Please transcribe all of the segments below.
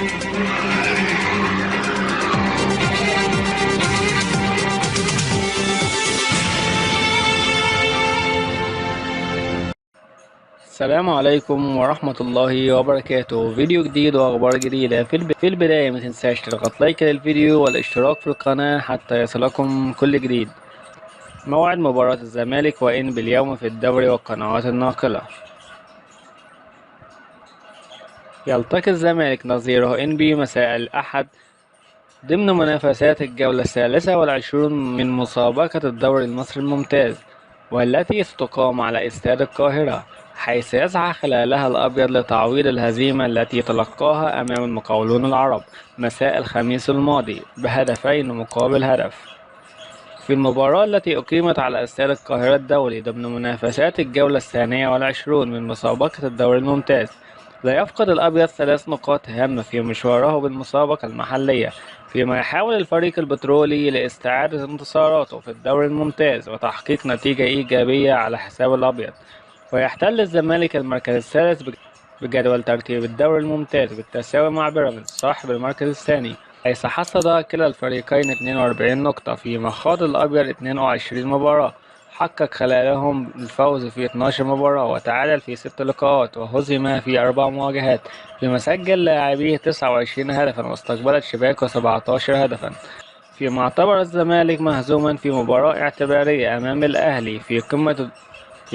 السلام عليكم ورحمة الله وبركاته. فيديو جديد وأخبار جديدة. في البداية ما تنساش تضغط لايك للفيديو والاشتراك في القناة حتى يصلكم كل جديد. موعد مباراة الزمالك وإنبي اليوم في الدوري والقنوات الناقلة. يلتقي الزمالك نظيره إنبي مساء الأحد ضمن منافسات الجولة الثالثة والعشرون من مسابقة الدوري المصري الممتاز، والتي ستقام على استاد القاهرة، حيث يسعى خلالها الأبيض لتعويض الهزيمة التي تلقاها أمام المقاولون العرب مساء الخميس الماضي بهدفين مقابل هدف. في المباراة التي أقيمت على استاد القاهرة الدولي ضمن منافسات الجولة الثانية والعشرون من مسابقة الدوري الممتاز، لا يفقد الأبيض 3 نقاط هامة في مشواره بالمسابقة المحلية، فيما يحاول الفريق البترولي لاستعادة انتصاراته في الدوري الممتاز وتحقيق نتيجة إيجابية على حساب الأبيض. ويحتل الزمالك المركز الثالث بجدول ترتيب الدوري الممتاز بالتساوي مع بيراميدز صاحب المركز الثاني، حيث حصد كلا الفريقين 42 نقطة، فيما خاض الأبيض 22 مباراة حقق خلالهم الفوز في 12 مباراة وتعادل في 6 لقاءات وهزم في 4 مواجهات، فيما سجل لاعبيه 29 هدفا واستقبلت شباكه 17 هدفا. فيما اعتبر الزمالك مهزوما في مباراة اعتبارية أمام الأهلي في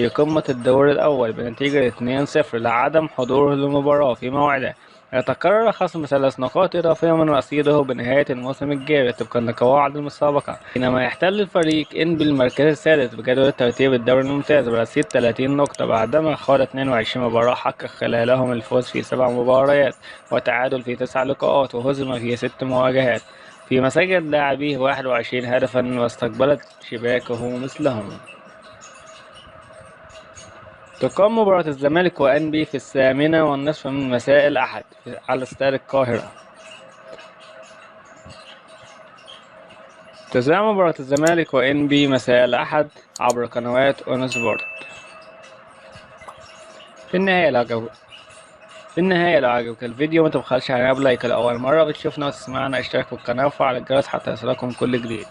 قمة الدور الأول بنتيجة 2-0 لعدم حضوره للمباراة في موعده. يتقرر خصم 3 نقاط إضافية من رصيده بنهاية الموسم الجاري طبقا لقواعد المسابقة، بينما يحتل الفريق إنبي المركز السادس بجدول ترتيب الدوري الممتاز برصيد 30 نقطة بعدما خاض 22 مباراة حقق خلالهم الفوز في 7 مباريات وتعادل في 9 لقاءات وهزم في 6 مواجهات، فيما سجل لاعبيه 21 هدفا واستقبلت شباكه مثلهم. تقام مباراة الزمالك وإنبي في 20:30 من مساء الأحد على استاد القاهرة. تذاع مباراة الزمالك وإنبي مساء الأحد عبر قنوات أون سبورت. في النهاية لو عجبك الفيديو ما تبخلش علينا بلايك. لأول مرة بتشوفنا وتسمعنا اشترك في القناة وفعل الجرس حتى يصلكم كل جديد.